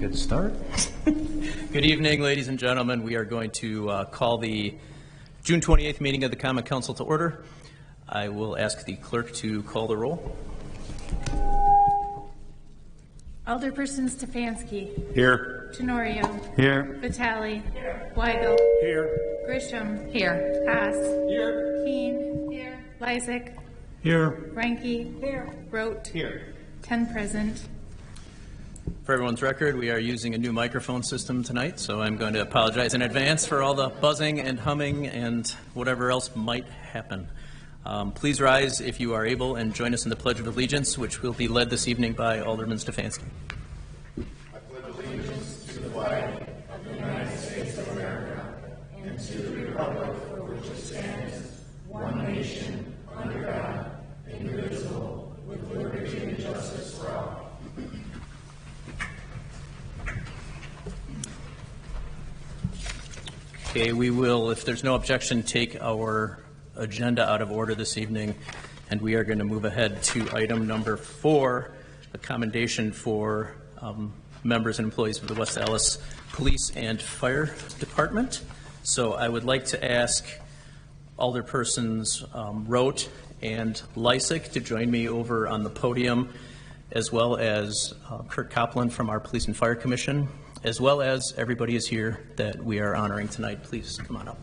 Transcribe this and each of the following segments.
good start. Good evening, ladies and gentlemen. We are going to call the June 28th meeting of the Common Council to order. I will ask the clerk to call the roll. Alderperson Stefanski. Here. Tenorio. Here. Vitale. Here. Weigel. Here. Grisham. Here. Haas. Here. Keen. Here. Lysick. Here. Reinke. Here. Rote. Here. 10 present. For everyone's record, we are using a new microphone system tonight, so I'm going to apologize in advance for all the buzzing and humming and whatever else might happen. Please rise if you are able and join us in the Pledge of Allegiance, which will be led this evening by Alderman Stefanski. I pledge allegiance to the flag of the United States of America and to the republic for which it stands, one nation, under God, indivisible, with liberty and justice for all. Okay, we will, if there's no objection, take our agenda out of order this evening, and we are going to move ahead to item number 4, a commendation for members and employees of the West Allis Police and Fire Department. So I would like to ask Alderpersons Rote and Lysick to join me over on the podium, as well as Kurt Copland from our Police and Fire Commission, as well as everybody is here that we are honoring tonight. Please come on up.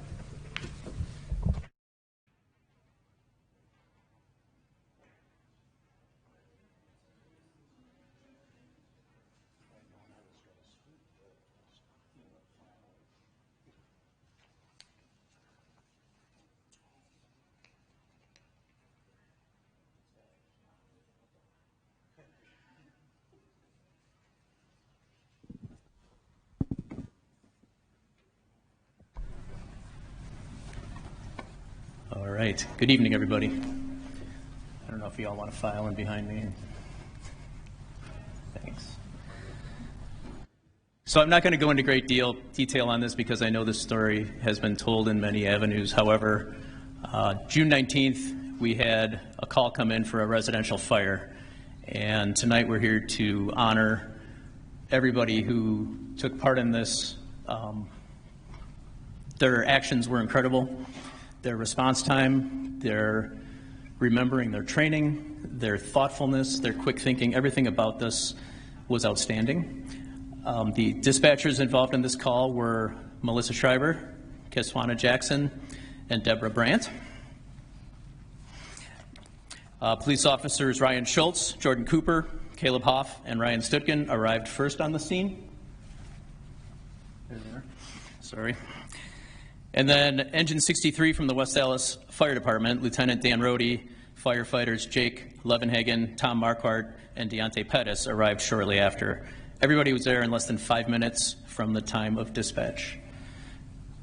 All right. Good evening, everybody. I don't know if you all want to file in behind me. Thanks. So I'm not going to go into great detail on this because I know this story has been told in many avenues. However, June 19th, we had a call come in for a residential fire. And tonight we're here to honor everybody who took part in this. Their actions were incredible. Their response time, their remembering their training, their thoughtfulness, their quick thinking, everything about this was outstanding. The dispatchers involved in this call were Melissa Schreiber, Keswana Jackson, and Deborah Brandt. Police officers Ryan Schultz, Jordan Cooper, Caleb Hoff, and Ryan Stutkin arrived first on the scene. Sorry. And then Engine 63 from the West Allis Fire Department, Lieutenant Dan Rohde, firefighters Jake Levenhagen, Tom Marquardt, and Deontay Pettis arrived shortly after. Everybody was there in less than 5 minutes from the time of dispatch.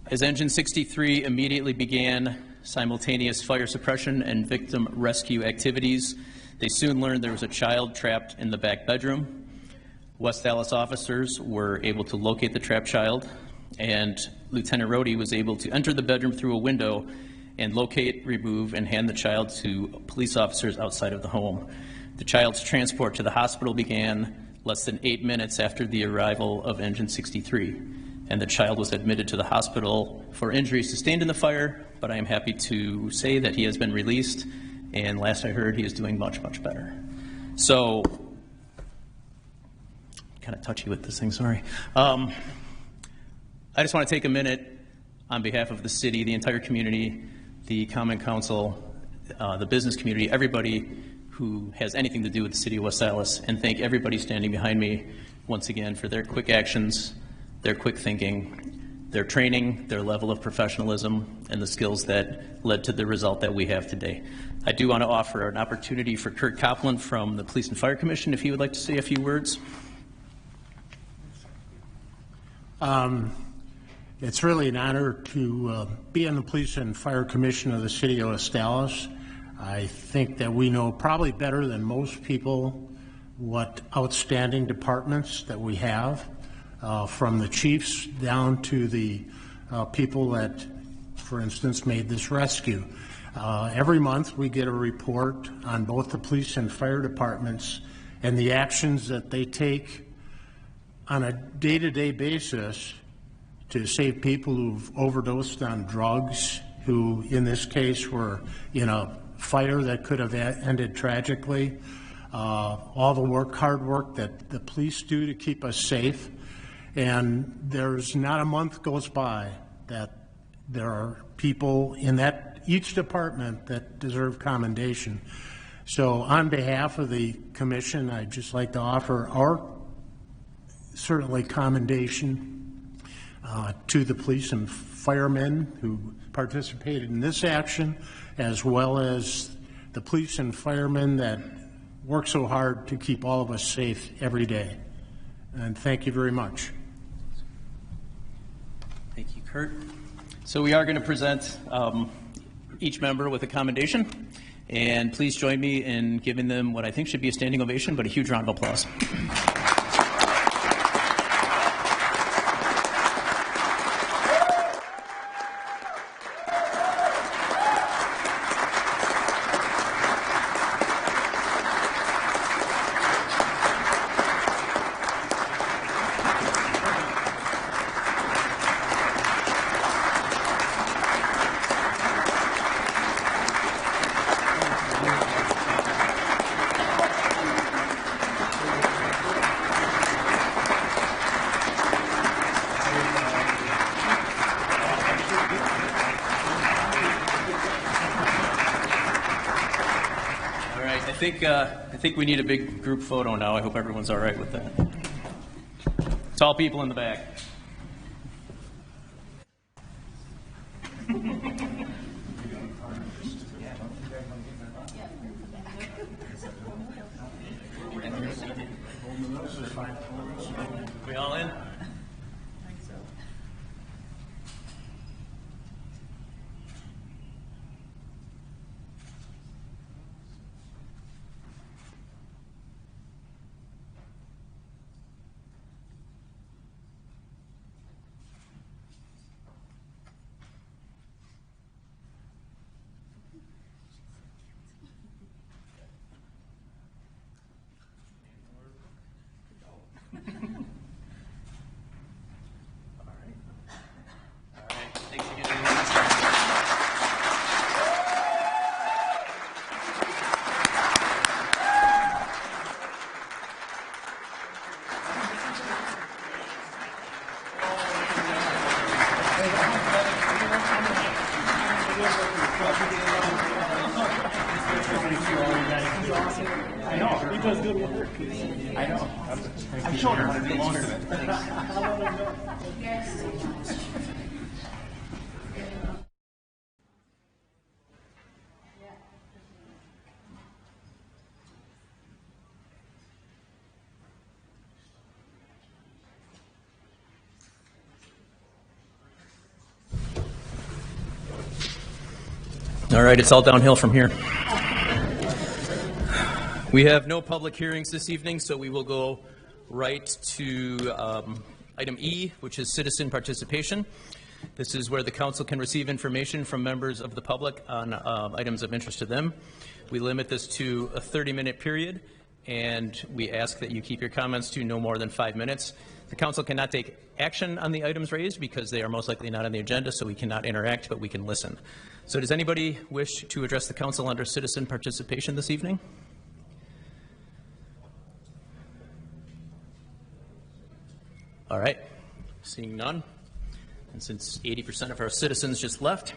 As Engine 63 immediately began simultaneous fire suppression and victim rescue activities, they soon learned there was a child trapped in the back bedroom. West Allis officers were able to locate the trapped child, and Lieutenant Rohde was able to enter the bedroom through a window and locate, remove, and hand the child to police officers outside of the home. The child's transport to the hospital began less than 8 minutes after the arrival of Engine 63, and the child was admitted to the hospital for injuries sustained in the fire, but I am happy to say that he has been released, and last I heard he is doing much, much better. So, kind of touchy with this thing, sorry. I just want to take a minute on behalf of the city, the entire community, the Common Council, the business community, everybody who has anything to do with the city of West Allis, and thank everybody standing behind me once again for their quick actions, their quick thinking, their training, their level of professionalism, and the skills that led to the result that we have today. I do want to offer an opportunity for Kurt Copland from the Police and Fire Commission if he would like to say a few words. It's really an honor to be on the Police and Fire Commission of the City of West Allis. I think that we know probably better than most people what outstanding departments that we have, from the chiefs down to the people that, for instance, made this rescue. Every month we get a report on both the police and fire departments and the actions that they take on a day-to-day basis to save people who've overdosed on drugs, who in this case were in a fire that could have ended tragically. All the hard work that the police do to keep us safe. And there's not a month goes by that there are people in each department that deserve commendation. So on behalf of the commission, I'd just like to offer our certainly commendation to the police and firemen who participated in this action, as well as the police and firemen that work so hard to keep all of us safe every day. And thank you very much. Thank you, Kurt. So we are going to present each member with a commendation, and please join me in giving them what I think should be a standing ovation, but a huge round of applause. I think we need a big group photo now. I hope everyone's all right with that. Tall people in the back. We all in? I know, he does good work. I know. I'm sure I want to do longer than All right, it's all downhill from here. We have no public hearings this evening, so we will go right to item E, which is citizen participation. This is where the council can receive information from members of the public on items of interest to them. We limit this to a 30-minute period, and we ask that you keep your comments to no more than 5 minutes. The council cannot take action on the items raised because they are most likely not on the agenda, so we cannot interact, but we can listen. So does anybody wish to address the council under citizen participation this evening? All right, seeing none, and since 80% of our citizens just left,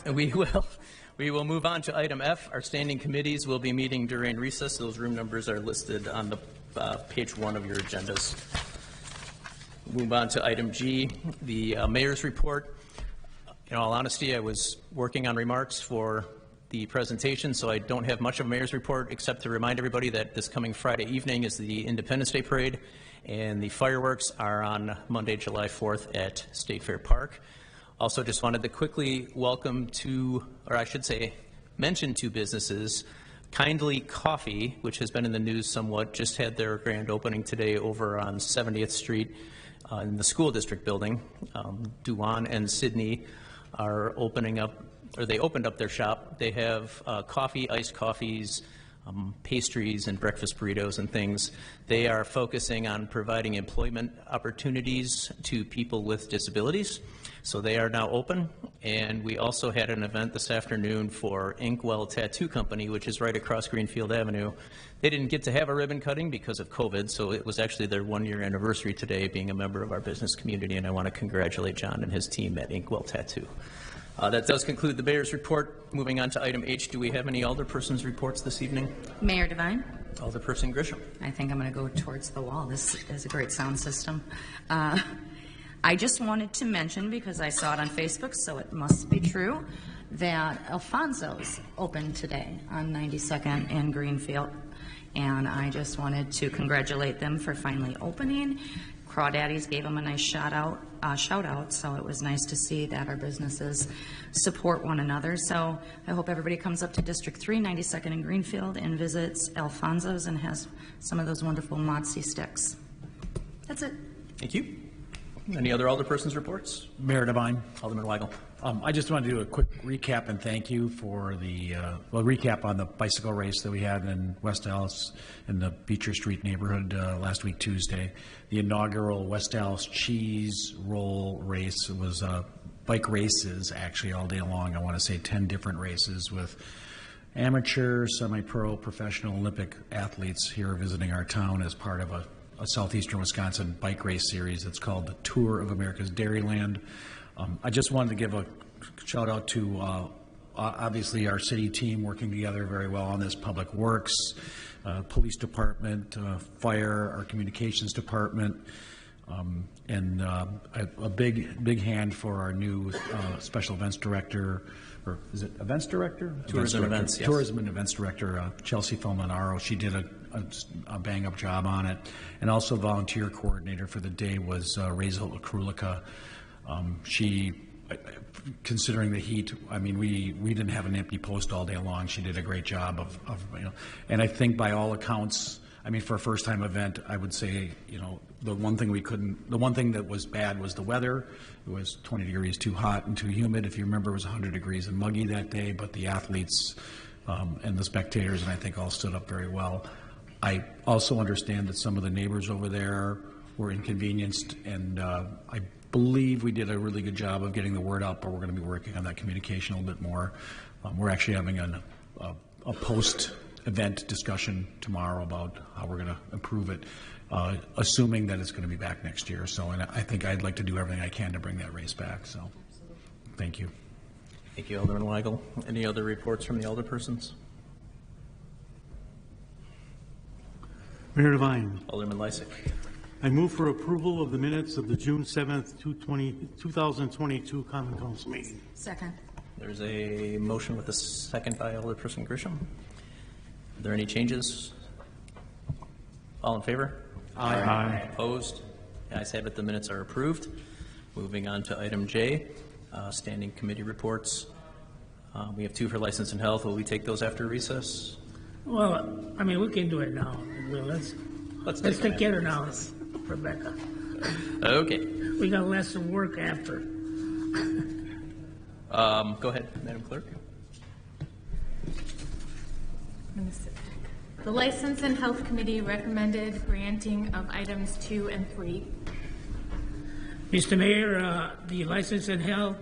we will move on to item F. Our standing committees will be meeting during recess. Those room numbers are listed on the page 1 of your agendas. Move on to item G, the mayor's report. In all honesty, I was working on remarks for the presentation, so I don't have much of a mayor's report except to remind everybody that this coming Friday evening is the Independence Day Parade, and the fireworks are on Monday, July 4th at State Fair Park. Also just wanted to quickly welcome to, or I should say, mention two businesses. Kindly Coffee, which has been in the news somewhat, just had their grand opening today over on 70th Street in the school district building. Duan and Sydney are opening up, or they opened up their shop. They have coffee, iced coffees, pastries and breakfast burritos and things. They are focusing on providing employment opportunities to people with disabilities. So they are now open. And we also had an event this afternoon for Inkwell Tattoo Company, which is right across Greenfield Avenue. They didn't get to have a ribbon cutting because of COVID, so it was actually their one-year anniversary today, being a member of our business community, and I want to congratulate John and his team at Inkwell Tattoo. That does conclude the mayor's report. Moving on to item H, do we have any alderpersons' reports this evening? Mayor Devine. Alderperson Grisham. I think I'm going to go towards the wall. This is a great sound system. I just wanted to mention, because I saw it on Facebook, so it must be true, that Alfonso's opened today on 92nd and Greenfield. And I just wanted to congratulate them for finally opening. Crawdaddies gave them a nice shout out, so it was nice to see that our businesses support one another. So I hope everybody comes up to District 3, 92nd and Greenfield, and visits Alfonso's and has some of those wonderful mozzie sticks. That's it. Thank you. Any other alderpersons' reports? Mayor Devine. Alderman Weigel. I just want to do a quick recap and thank you for the recap on the bicycle race that we had in West Dallas in the Beecher Street neighborhood last week, Tuesday. The inaugural West Dallas Cheese Roll race was bike races actually all day long. I want to say 10 different races with amateur, semi-pro, professional, Olympic athletes here visiting our town as part of a southeastern Wisconsin bike race series. It's called the Tour of America's Dairyland. I just wanted to give a shout out to obviously our city team working together very well on this, Public Works, Police Department, Fire, our Communications Department, and a big hand for our new Special Events Director, or is it Events Director? Tourism Events, yes. Tourism and Events Director, Chelsea Fulminaro. She did a bang-up job on it. And also volunteer coordinator for the day was Razel Akrulica. She, considering the heat, I mean, we didn't have an empty post all day long. She did a great job of and I think by all accounts, I mean, for a first-time event, I would say, the one thing that was bad was the weather. It was 20 degrees too hot and too humid. If you remember, it was 100 degrees and muggy that day, but the athletes and the spectators, and I think all stood up very well. I also understand that some of the neighbors over there were inconvenienced, and I believe we did a really good job of getting the word out, but we're going to be working on that communication a little bit more. We're actually having a post-event discussion tomorrow about how we're going to improve it, assuming that it's going to be back next year. So, and I think I'd like to do everything I can to bring that race back. So, thank you. Thank you, Alderman Weigel. Any other reports from the alderpersons? Mayor Devine. Alderman Lysick. I move for approval of the minutes of the June 7th, 2022 Common Council meeting. Second. There's a motion with a second by Alderperson Grisham. Are there any changes? All in favor? Aye. Opposed? The ayes have it. The minutes are approved. Moving on to item J, standing committee reports. We have two for license and health. Will we take those after recess? Well, I mean, we can do it now. Let's take care of it now, Rebecca. Okay. We got less of work after. Go ahead, Madam Clerk. The License and Health Committee recommended granting of items 2 and 3. Mr. Mayor, the License and Health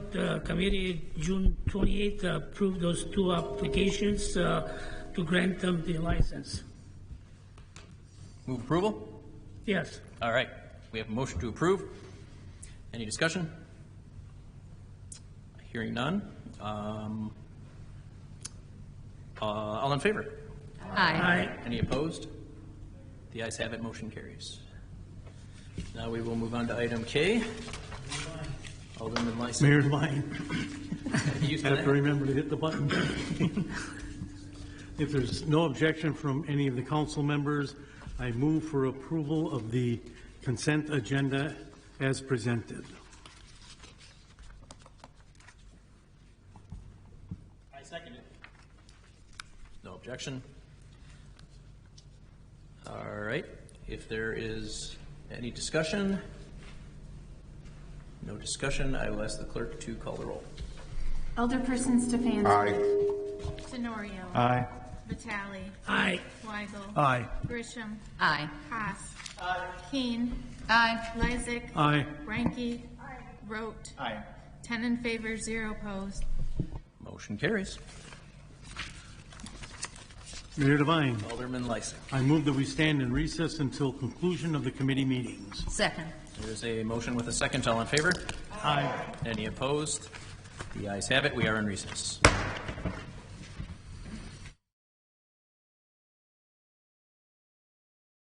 Committee, June 28th, approved those two applications to grant them the license. Move approval? Yes. All right. We have a motion to approve. Any discussion? Hearing none. All in favor? Aye. Any opposed? The ayes have it. Motion carries. Now we will move on to item K. Alderman Lysick. Mayor Devine. You I have to remember to hit the button. If there's no objection from any of the council members, I move for approval of the consent agenda as presented. I second it. No objection. All right. If there is any discussion, no discussion, I will ask the clerk to call the roll. Alderperson Stefanski. Aye. Tenorio. Aye. Vitale. Aye. Weigel. Aye. Grisham. Aye. Haas. Keen. Aye. Lysick. Aye. Ranky. Rote. Aye. 10 in favor, 0 opposed. Motion carries. Mayor Devine, Alderman Lysick. I move that we stand in recess until conclusion of the committee meetings. Second. There's a motion with a second. All in favor? Aye. Any opposed? The ayes have it. We are in recess.